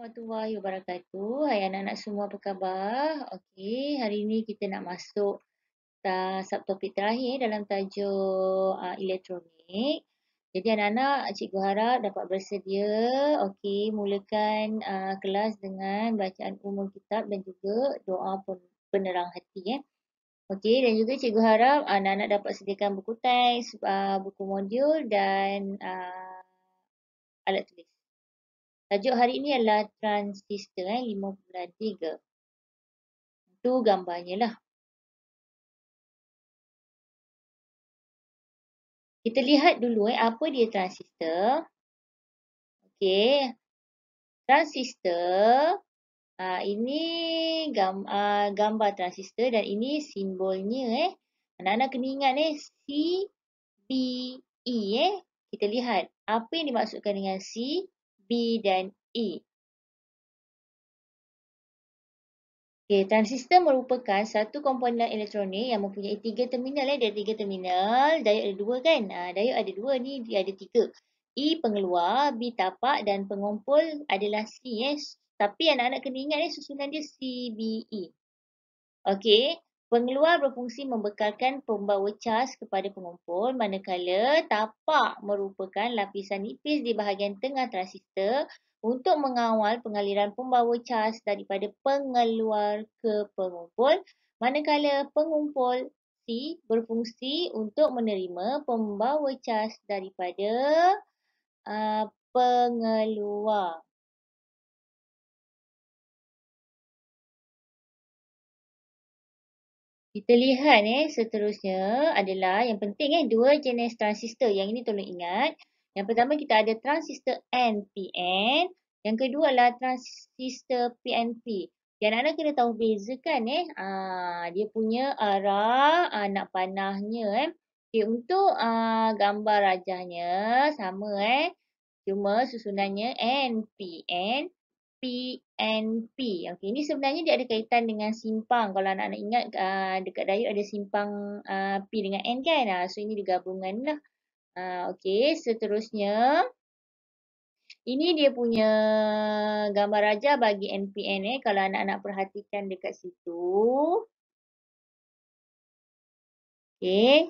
Warahmatullahi wabarakatuh. Hai anak-anak semua, apa khabar? Okey, hari ini kita nak masuk subtopik terakhir dalam tajuk elektronik. Jadi anak-anak, cikgu harap dapat bersedia. Okey, mulakan kelas dengan bacaan umum kitab dan juga doa penerang hati. Okey, dan juga cikgu harap anak-anak dapat sediakan buku teks, buku modul dan alat tulis. Tajuk hari ini adalah transistor 5.3. Itu gambarnya lah. Kita lihat dulu apa dia transistor. Okey. Transistor ini gambar transistor dan ini simbolnya Anak-anak kena ingat C, B, E Kita lihat apa yang dimaksudkan dengan C, B dan E. Okay, transistor merupakan satu komponen elektronik yang mempunyai tiga terminal. Dia ada tiga terminal, diode ada dua kan? Diode ada dua, ni dia ada tiga. E pengeluar, B tapak dan pengumpul adalah C. Tapi anak-anak kena ingat susunan dia C, B, E. Okey, pengeluar berfungsi membekalkan pembawa cas kepada pengumpul, manakala tapak merupakan lapisan nipis di bahagian tengah transistor untuk mengawal pengaliran pembawa cas daripada pengeluar ke pengumpul, manakala pengumpul C berfungsi untuk menerima pembawa cas daripada pengeluar. Kita lihat seterusnya adalah yang penting dua jenis transistor. Yang ini tolong ingat. Yang pertama kita ada transistor NPN. Yang kedua adalah transistor PNP. Yang anak-anak kena tahu bezakan dia punya arah nak panahnya Okay, untuk gambar rajahnya sama Cuma susunannya NPN PNP. Okey, ini sebenarnya dia ada kaitan dengan simpang. Kalau anak-anak ingat dekat diode ada simpang P dengan N kan? So ini digabungan lah. Okey, seterusnya ini dia punya gambar raja bagi NPN kalau anak-anak perhatikan dekat situ. Okey.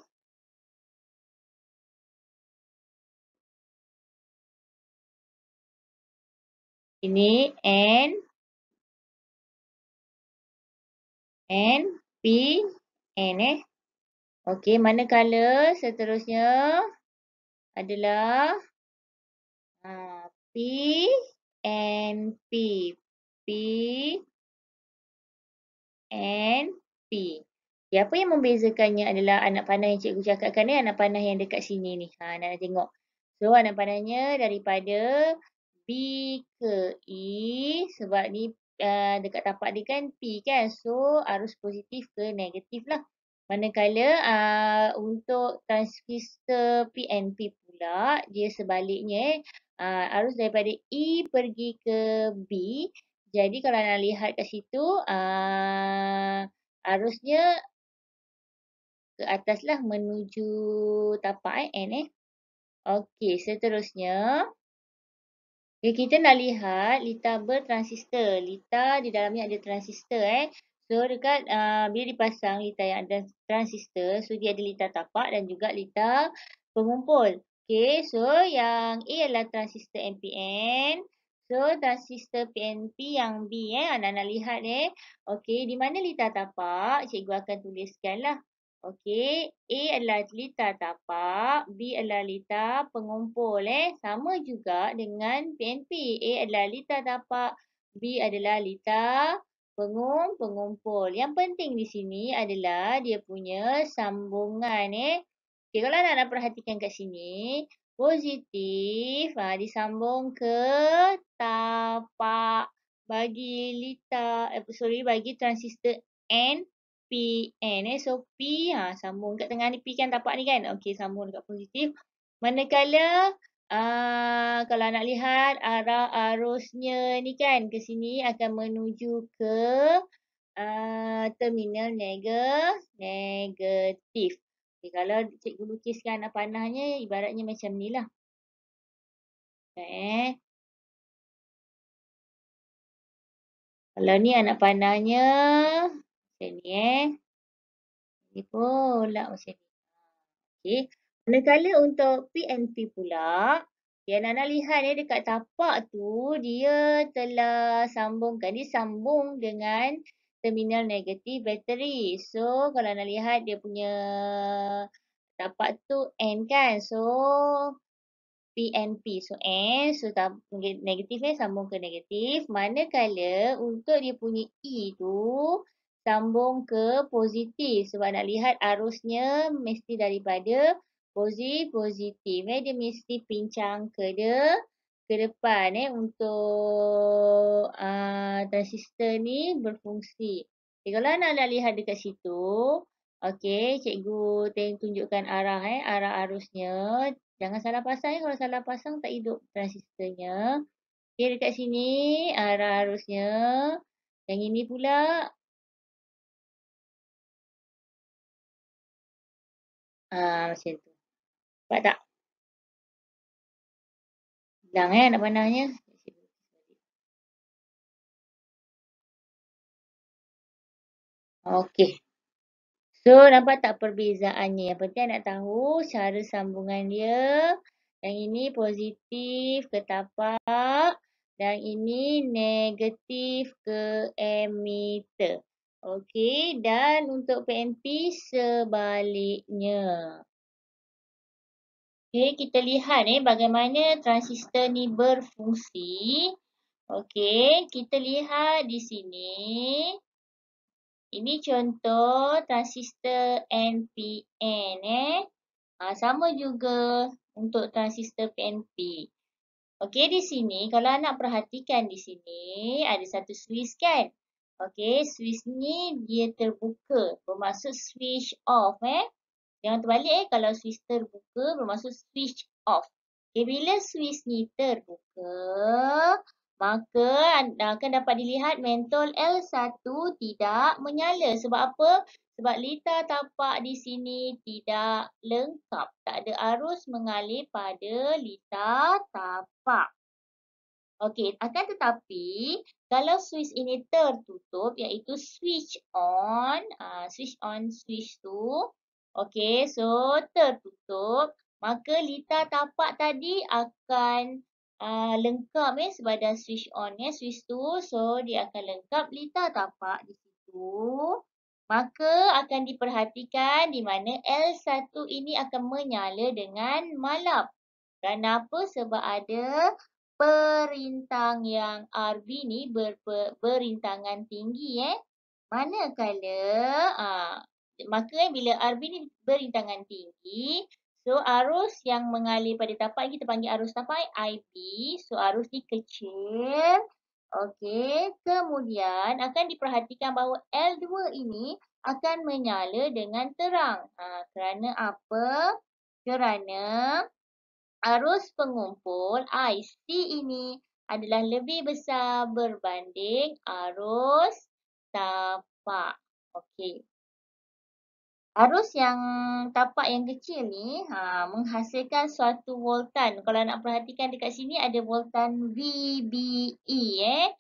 Ini N, P, N Okey, manakala seterusnya adalah P and P. P and P. Okay, apa yang membezakannya adalah anak panah yang cikgu cakapkan anak panah yang dekat sini ni. Nak tengok. So, anak panahnya daripada B ke E sebab ni dekat tapak dia kan P kan. So, arus positif ke negatif lah. Manakala untuk transistor PNP pula, dia sebaliknya arus daripada E pergi ke B. Jadi kalau anda lihat kat situ, arusnya ke atas lah menuju tapak N Okey, seterusnya. Okay, kita nak lihat litar bertransistor. Litar di dalamnya ada transistor So dekat bila dipasang litar yang ada transistor, so dia ada litar tapak dan juga litar pengumpul. Okay, so yang A adalah transistor NPN. So transistor PNP yang B anak-anak lihat Okay, di mana litar tapak? Cikgu akan tuliskan lah. Okey, A adalah litar tapak, B adalah litar pengumpul Sama juga dengan PNP. A adalah litar tapak, B adalah litar pengumpul. Yang penting di sini adalah dia punya sambungan Okey, kalau anak-anak perhatikan kat sini, positif disambung ke tapak bagi bagi transistor N PN So P sambung kat tengah ni P kan tapak ni kan. Okey, sambung dekat positif. Manakala kalau nak lihat arah arusnya ni kan ke sini akan menuju ke terminal negatif. Okay, kalau cikgu lukiskan panahnya ibaratnya macam ni lah. Kalau ni anak panahnya macam ni. Ni pula macam ni. Okey. Manakala untuk PNP pula, yang Nana lihat dekat tapak tu, dia telah sambungkan. Dia sambung dengan terminal negatif bateri. So, kalau Nana lihat dia punya tapak tu N kan. So, PNP. So, N. So, negatif sambung ke negatif. Manakala untuk dia punya E tu sambung ke positif. Sebab nak lihat arusnya mesti daripada positif. Dia mesti pincang ke depan untuk transistor ni berfungsi. Okay, kalau nak lihat dekat situ, okey, cikgu tunjukkan arah arusnya. Jangan salah pasang kalau salah pasang tak hidup transistornya. Okey, dekat sini arah arusnya. Yang ini pula macam tu. Nampak tak? Hilang nak panahnya. Okey. So, nampak tak perbezaannya? Yang penting nak tahu cara sambungan dia. Yang ini positif ke tapak. Dan ini negatif ke emitter. Okey. Dan untuk PNP sebaliknya. Okey, kita lihat bagaimana transistor ni berfungsi. Okey, kita lihat di sini. Ini contoh transistor NPN sama juga untuk transistor PNP. Okey, di sini kalau anak perhatikan di sini ada satu switch kan. Okey, switch ni dia terbuka, bermaksud switch off Jangan terbalik kalau switch terbuka bermaksud switch off. Okay, bila switch ni terbuka, maka akan dapat dilihat mentol L1 tidak menyala. Sebab apa? Sebab litar tapak di sini tidak lengkap. Tak ada arus mengalir pada litar tapak. Okey, akan tetapi kalau switch ini tertutup iaitu switch on, switch tu. Okey, so tertutup, maka litar tapak tadi akan lengkap sebab dah switch on switch tu. So dia akan lengkap litar tapak di situ. Maka akan diperhatikan di mana L1 ini akan menyala dengan malap. Kenapa? Sebab ada perintang yang RB ni berintangan tinggi Manakala maka bila RB ni berintangan tinggi, so arus yang mengalir pada tapak kita panggil arus tapak IB. So arus ni kecil. Okey, kemudian akan diperhatikan bahawa L2 ini akan menyala dengan terang. Kerana apa? Kerana arus pengumpul IC ini adalah lebih besar berbanding arus tapak. Okey. Arus yang tapak yang kecil ni menghasilkan suatu voltan. Kalau nak perhatikan dekat sini ada voltan VBE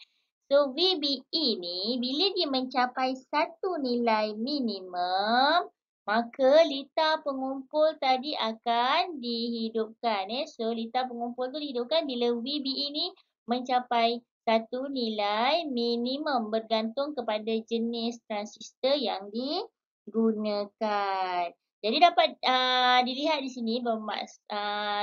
So VBE ni bila dia mencapai satu nilai minimum, maka litar pengumpul tadi akan dihidupkan So litar pengumpul tu dihidupkan bila VBE ni mencapai satu nilai minimum bergantung kepada jenis transistor yang digunakan. Jadi dapat dilihat di sini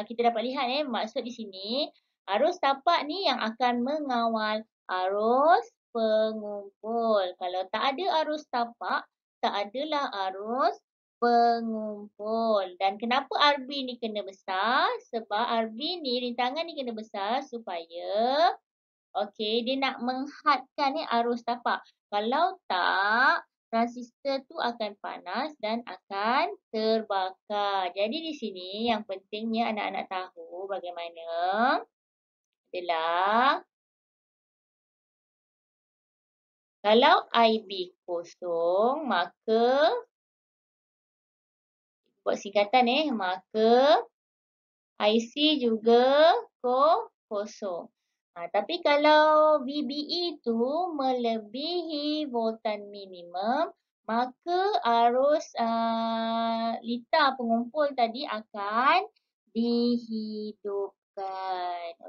kita dapat lihat maksud di sini arus tapak ni yang akan mengawal arus pengumpul. Kalau tak ada arus tapak, tak adalah arus pengumpul. Dan kenapa RB ni kena besar? Sebab RB ni, rintangan ni kena besar supaya dia nak menghadkan arus tapak. Kalau tak, transistor tu akan panas dan akan terbakar. Jadi di sini yang pentingnya anak-anak tahu bagaimana adalah kalau IB kosong, maka buat singkatan maka IC juga kosong. Tapi kalau VBE tu melebihi voltan minimum, maka arus litar pengumpul tadi akan dihidupkan.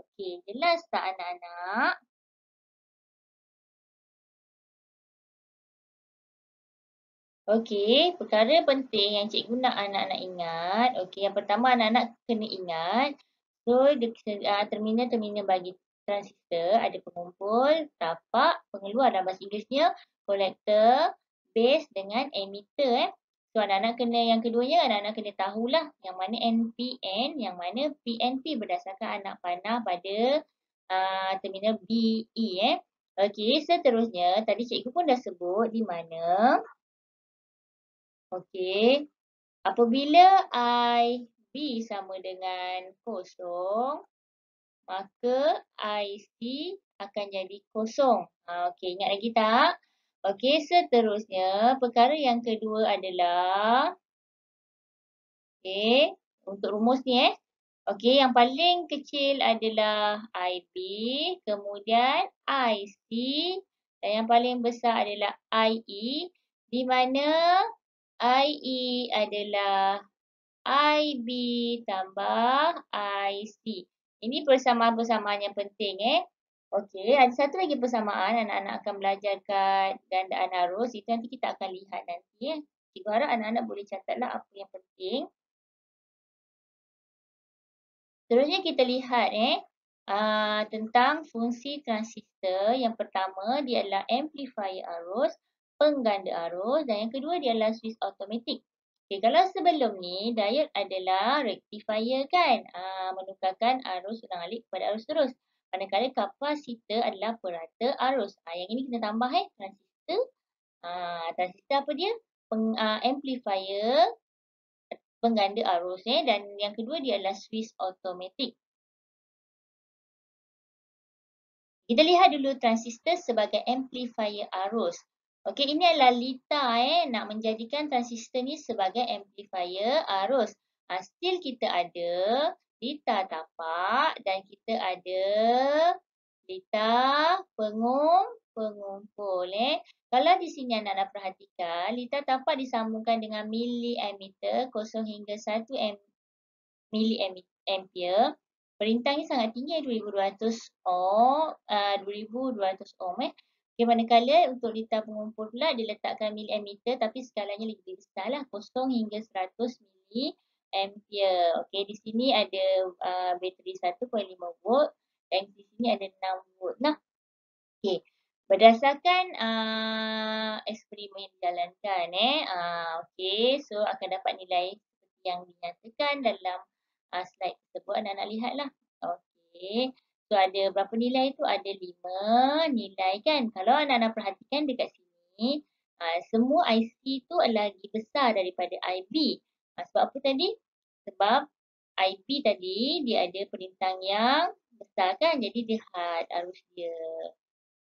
Okey, jelas tak anak-anak? Okey, perkara penting yang cikgu nak anak-anak ingat. Okey, yang pertama anak-anak kena ingat. So, terminal-terminal bagi transistor ada pengumpul, tapak, pengeluar dalam bahasa Inggerisnya, kolektor, base dengan emitter. So, anak-anak kena yang keduanya, anak-anak kena tahulah yang mana NPN, yang mana PNP berdasarkan anak panah pada terminal BE. Okey, seterusnya tadi cikgu pun dah sebut di mana. Okey. Apabila IB sama dengan kosong, maka IC akan jadi kosong. Okey, ingat lagi tak? Okey, seterusnya perkara yang kedua adalah, okey, untuk rumus ni okey, yang paling kecil adalah IB, kemudian IC dan yang paling besar adalah IE, di mana IE adalah IB tambah IC. Ini persamaan-persamaan yang penting Okey, ada satu lagi persamaan anak-anak akan belajar kat gandaan arus. Itu nanti kita akan lihat nanti Cikgu harap anak-anak boleh catatlah apa yang penting. Seterusnya kita lihat tentang fungsi transistor. Yang pertama dia adalah amplifier arus, pengganda arus dan yang kedua dia adalah switch automatik. Okay, kalau sebelum ni diode adalah rectifier kan, menukarkan arus ulang-alik kepada arus terus. Manakala kapasitor adalah perata arus. Yang ini kita tambah transistor. Transistor apa dia? Amplifier pengganda arus dan yang kedua dia adalah switch automatik. Kita lihat dulu transistor sebagai amplifier arus. Okey, ini adalah Lita nak menjadikan transistor ni sebagai amplifier arus. Still kita ada Lita tapak dan kita ada Lita pengumpul Kalau di sini anak-anak perhatikan, Lita tapak disambungkan dengan miliammeter 0 hingga 1 miliampere. Perintahnya sangat tinggi 2200 ohm, 2200 ohm Okay, manakala untuk litar pengumpul pula diletakkan miliammeter tapi skalanya lebih besar lah 0 hingga 100 miliampere. Okey, di sini ada bateri 1.5 volt dan di sini ada 6 volt lah. Okey. Berdasarkan eksperimen yang dijalankan okey, so akan dapat nilai seperti yang dinyatakan dalam slide tersebut, anak-anak lihatlah. Okey. So ada berapa nilai tu? Ada 5 nilai kan. Kalau anak-anak perhatikan dekat sini, semua IC tu lagi besar daripada IB. Sebab apa tadi? Sebab IB tadi dia ada perintang yang besar kan. Jadi dia had arus dia.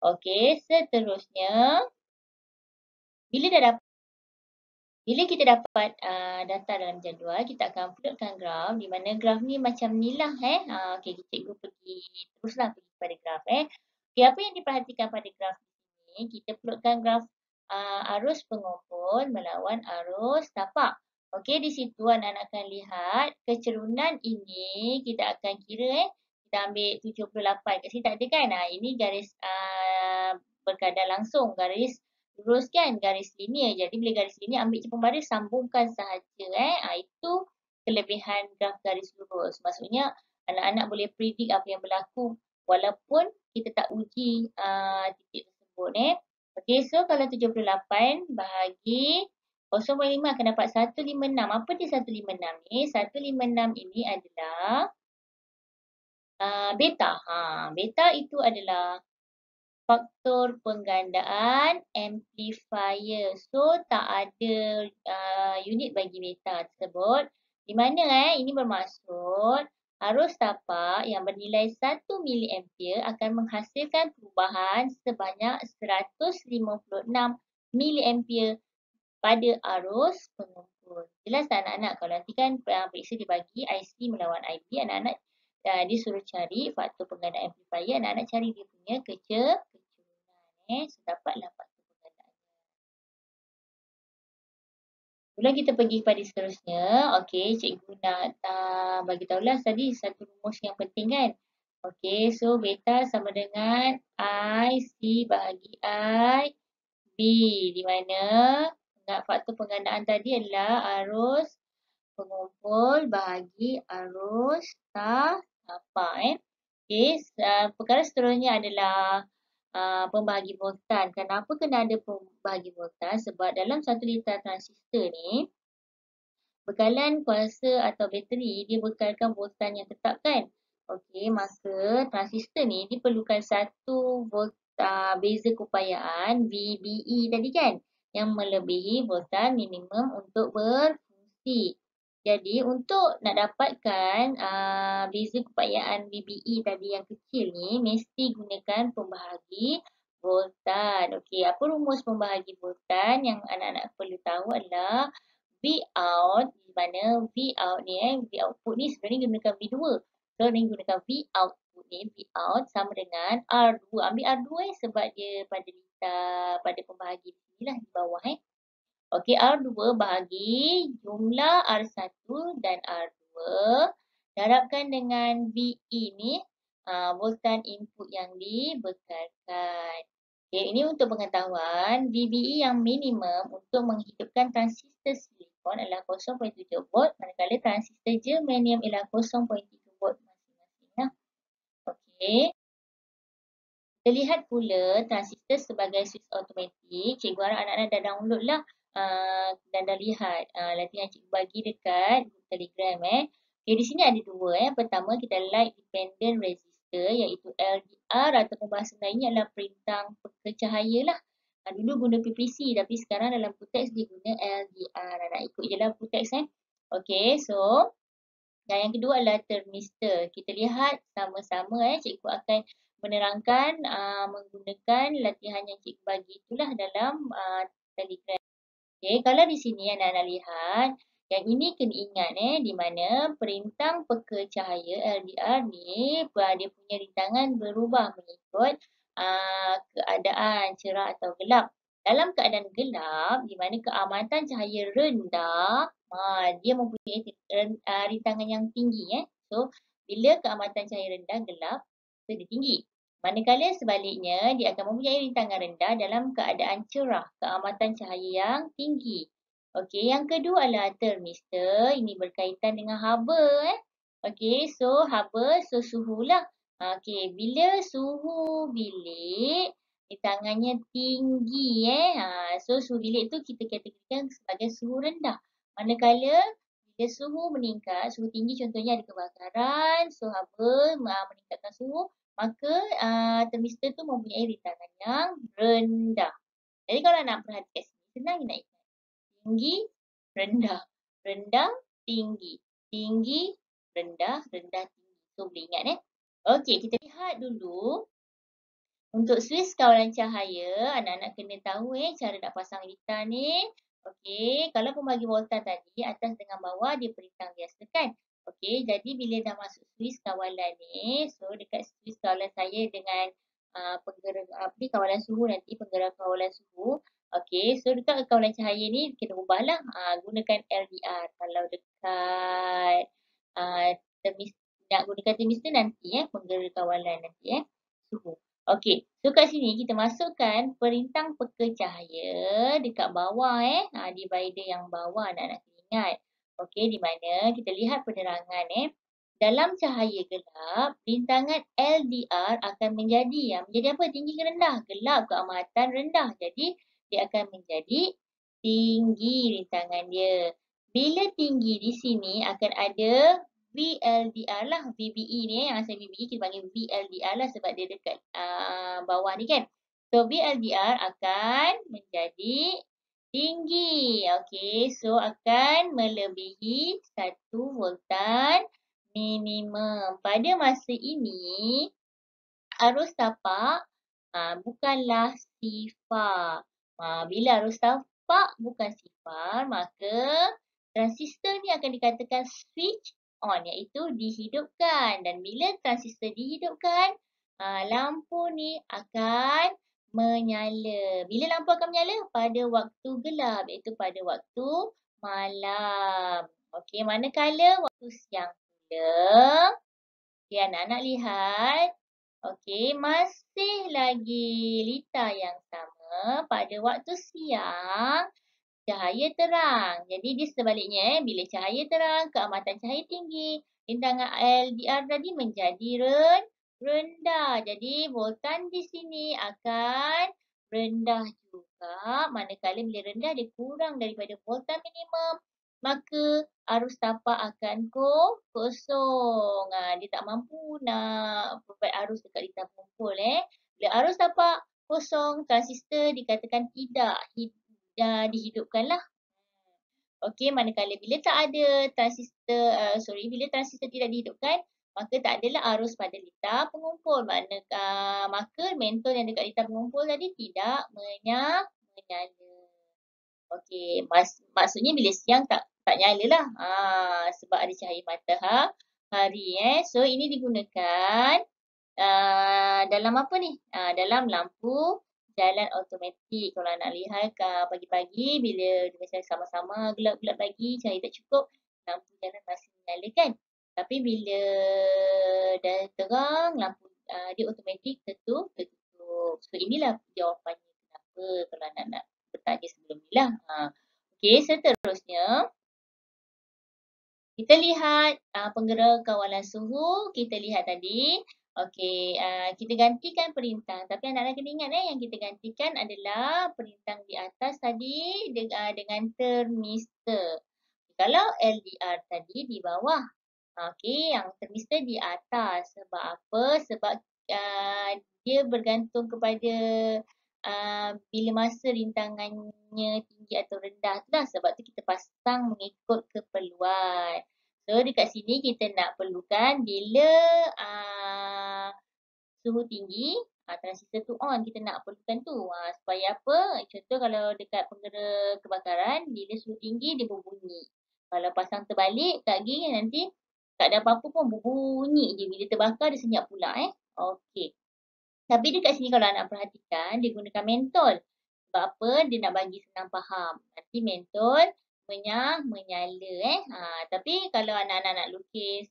Okey, seterusnya bila kita dapat data dalam jadual, kita akan plotkan graf di mana graf ni macam ni lah Okey, cikgu teruslah pergi pada graf Okey, apa yang diperhatikan pada graf ni, kita plotkan graf arus pengumpul melawan arus tapak. Okey, di situ anak-anak akan lihat kecerunan ini kita akan kira kita ambil 78 kat sini tak ada kan. Ini garis berkadar langsung, garis lurus kan, garis linear. Jadi bila garis linear ambil je pembaris, sambungkan sahaja Itu kelebihan graf garis lurus. Maksudnya anak-anak boleh predict apa yang berlaku walaupun kita tak uji titik tersebut Okey, so kalau 78 bahagi 0.5 akan dapat 156. Apa dia 156 ni? 156 ini adalah beta. Beta itu adalah faktor penggandaan amplifier. So, tak ada unit bagi beta tersebut. Di mana ini bermaksud arus tapak yang bernilai 1 miliampere akan menghasilkan perubahan sebanyak 156 miliampere pada arus pengumpul. Jelas tak anak-anak? Kalau nanti kan periksa dibagi IC melawan IB, anak-anak Dia suruh cari faktor penggandaan amplifier. Anak-anak cari dia punya kecerunan. So, dapatlah faktor penggandaan. Kemudian kita pergi kepada seterusnya. Okey, cikgu nak bagi tahulah tadi satu rumus yang penting kan. Okey, so beta sama dengan I C bahagi I B. Di mana faktor penggandaan tadi adalah arus pengumpul bahagi arus tapak. Okey, perkara seterusnya adalah pembahagi voltan. Kenapa kena ada pembahagi voltan? Sebab dalam 1 liter transistor ni, bekalan kuasa atau bateri dia bekalkan voltan yang tetap kan. Okey, maka transistor ni diperlukan satu beza keupayaan VBE tadi kan, yang melebihi voltan minimum untuk berfungsi. Jadi untuk nak dapatkan beza keupayaan VBE tadi yang kecil ni, mesti gunakan pembahagi voltan. Okey, apa rumus pembahagi voltan yang anak-anak perlu tahu adalah V out, di mana V out ni V output ni sebenarnya gunakan V2. So ni gunakan V output ni, V out sama dengan R2. Ambil R2 sebab dia pada pembahagi ni lah di bawah Okey, R2 bahagi jumlah R1 dan R2 darabkan dengan VE ni, voltan input yang dibekalkan. Okay, ini untuk pengetahuan, VBE yang minimum untuk menghidupkan transistor silikon adalah 0.7 volt, manakala transistor germanium ialah 0.3 volt masing-masing. Okey. Kita lihat pula transistor sebagai switch automatik. Cikgu harap anak-anak dah download lah dan dah lihat latihan cikgu bagi dekat Telegram Okay, di sini ada dua Yang pertama kita light dependent resistor iaitu LDR ataupun bahasa lainnya adalah perintang cahaya lah. Dulu guna PPC tapi sekarang dalam Putex dia guna LDR. Nak ikut je lah Putex Okay, so yang kedua adalah thermistor. Kita lihat sama-sama cikgu akan menerangkan menggunakan latihan yang cikgu bagi itulah dalam Telegram. Okay, kalau di sini anak-anak lihat, yang ini kena ingat di mana perintang peka cahaya LDR ni dia punya rintangan berubah mengikut keadaan cerah atau gelap. Dalam keadaan gelap, di mana keamatan cahaya rendah, dia mempunyai rintangan yang tinggi. So, bila keamatan cahaya rendah gelap, so dia tinggi. Manakala sebaliknya, dia akan mempunyai rintangan rendah dalam keadaan cerah, keamatan cahaya yang tinggi. Okey, yang kedua adalah thermistor. Ini berkaitan dengan haba. Okey, so haba, so suhu lah. Okey, bila suhu bilik, rintangannya tinggi. So suhu bilik tu kita kategorikan sebagai suhu rendah. Manakala bila suhu meningkat, suhu tinggi contohnya ada kebakaran, so haba meningkatkan suhu, maka thermistor tu mempunyai rintangan yang rendah. Jadi kalau nak perhatikan sini, senang nak ingat. Tinggi, rendah. Rendah, tinggi. Tinggi, rendah, rendah, tinggi. So boleh ingat Okey, kita lihat dulu. Untuk switch kawalan cahaya, anak-anak kena tahu cara nak pasang litar ni. Okey, kalau pembagi voltan tadi, atas dengan bawah dia perintang biasa kan? Okey, jadi bila dah masuk switch kawalan ni, so dekat switch kawalan saya dengan penggerak kawalan suhu nanti, penggerak kawalan suhu. Okey, so dekat kawalan cahaya ni kita ubahlah gunakan LDR. Kalau dekat nak gunakan thermistor nanti penggerak kawalan nanti suhu. Okey, so kat sini kita masukkan perintang peka cahaya dekat bawah divider yang bawah anak-anak ingat. Okey, di mana kita lihat penerangan dalam cahaya gelap, rintangan LDR akan menjadi apa? Tinggi ke rendah? Gelap, keamatan rendah. Jadi dia akan menjadi tinggi rintangan dia. Bila tinggi di sini akan ada VLDR lah, VBE ni yang asal VBE kita panggil VLDR lah sebab dia dekat bawah ni kan. So VLDR akan menjadi tinggi. Okey, so akan melebihi 1 voltan minimum. Pada masa ini arus tapak bukanlah sifar. Bila arus tapak bukan sifar, maka transistor ni akan dikatakan switch on iaitu dihidupkan. Dan bila transistor dihidupkan, lampu ni akan menyala. Bila lampu akan menyala? Pada waktu gelap iaitu pada waktu malam. Okey, manakala waktu siang pula, okey anak-anak lihat. Okey, masih lagi lita yang sama pada waktu siang. Cahaya terang. Jadi dia sebaliknya, bila cahaya terang, keamatan cahaya tinggi, rintangan LDR tadi menjadi rendah. Jadi voltan di sini akan rendah juga. Manakala bila rendah dia kurang daripada voltan minimum, maka arus tapak akan kosong. Dia tak mampu nak provide arus dekat litar pengumpul. Bila arus tapak kosong, transistor dikatakan tidak dihidupkanlah. Okey, manakala bila tak ada transistor, bila transistor tidak dihidupkan, maka tak adalah arus pada litar pengumpul. Maka mentol yang dekat litar pengumpul tadi tidak menyala. Okey, maksudnya bila siang tak nyala lah. Sebab ada cahaya matahari. So ini digunakan dalam apa ni? Dalam lampu jalan automatik. Kalau nak lihat pagi-pagi bila misalnya sama-sama gelap-gelap pagi, cahaya tak cukup, lampu jalan masih menyala kan. Tapi bila dah terang, lampu dia automatik tertutup. So inilah jawapannya kenapa kalau nak bertanya sebelum ni lah. Okey, seterusnya kita lihat penggera kawalan suhu. Kita lihat tadi. Okey, kita gantikan perintah. Tapi anak-anak kena ingat yang kita gantikan adalah perintah di atas tadi dengan termistor. Kalau LDR tadi di bawah. Okey, yang termistor di atas. Sebab apa? Sebab dia bergantung kepada bila masa rintangannya tinggi atau rendah tu lah. Sebab tu kita pasang mengikut keperluan. So dekat sini kita nak perlukan bila suhu tinggi, transistor tu on, kita nak perlukan tu. Supaya apa? Contoh kalau dekat penggera kebakaran, bila suhu tinggi dia berbunyi. Kalau pasang terbalik, tak lagi nanti tak ada apa-apa pun berbunyi je. Bila terbakar dia senyap pula. Okey. Tapi dekat sini kalau anak perhatikan, dia gunakan mentol. Sebab apa? Dia nak bagi senang faham. Nanti mentol menyala. Tapi kalau anak-anak nak lukis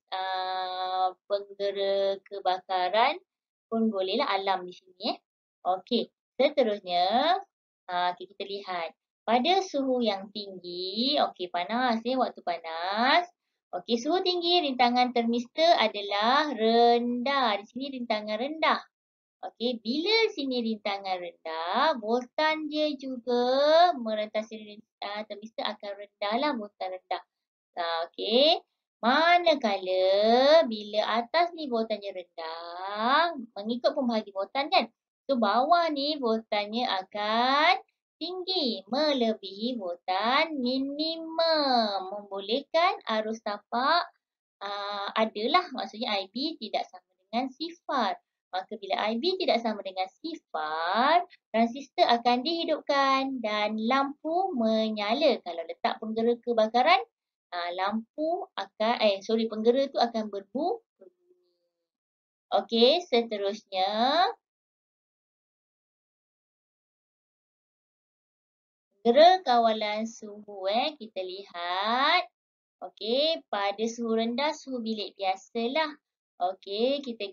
penggera kebakaran pun bolehlah alam di sini. Okey, seterusnya kita lihat. Pada suhu yang tinggi, okey panas waktu panas. Okey, suhu tinggi rintangan termistor adalah rendah. Di sini rintangan rendah. Okey, bila sini rintangan rendah, voltan dia juga merentasi termistor akan rendah lah, voltan rendah. Okey, manakala bila atas ni voltannya rendah, mengikut pembahagi voltan kan. So bawah ni voltannya akan tinggi, melebihi voltan minimum. Membolehkan arus tapak adalah, maksudnya IB tidak sama dengan sifar. Maka bila IB tidak sama dengan sifar, transistor akan dihidupkan dan lampu menyala. Kalau letak penggera kebakaran, lampu akan, penggera tu akan berbunyi. Okey, seterusnya. Penggera kawalan suhu kita lihat. Okey, pada suhu rendah, suhu bilik biasalah. Okey, kita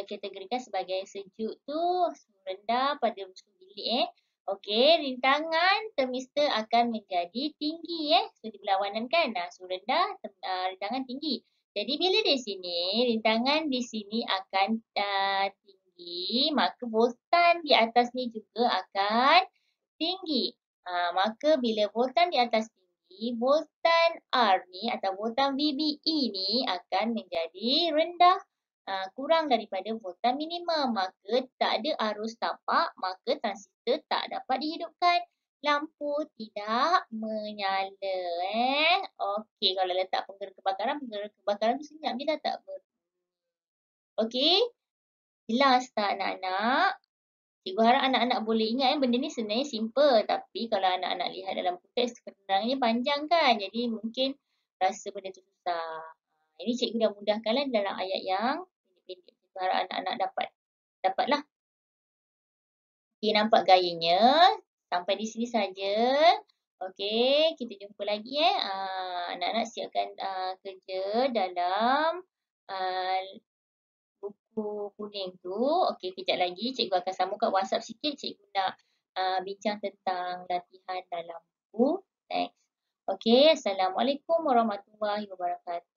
kategorikan sebagai sejuk tu, suhu rendah pada suhu bilik Okey, rintangan termistor akan menjadi tinggi So berlawanan kan. Suhu rendah, rintangan tinggi. Jadi bila di sini, rintangan di sini akan tinggi, maka voltan di atas ni juga akan tinggi. Maka bila voltan di atas tinggi, voltan R ni atau voltan VBE ni akan menjadi rendah. Kurang daripada voltan minimum, maka tak ada arus tapak, maka transistor tak dapat dihidupkan. Lampu tidak menyala. Okey, kalau letak penggera kebakaran tu senyap je dah tak Okey, jelas tak anak-anak? Cikgu harap anak-anak boleh ingat benda ni sebenarnya simple. Tapi kalau anak-anak lihat dalam teks keterangannya panjang kan. Jadi mungkin rasa benda tu susah. Ini cikgu dah mudahkanlah dalam ayat yang pendek-pendek. Harap anak-anak dapatlah. Okey, nampak gayanya. Sampai di sini saja. Okey, kita jumpa lagi anak-anak siapkan kerja dalam ah, buku kuning tu. Okey, kejap lagi cikgu akan sambung kat WhatsApp sikit. Cikgu nak bincang tentang latihan dalam buku. Next. Okey, Assalamualaikum warahmatullahi wabarakatuh.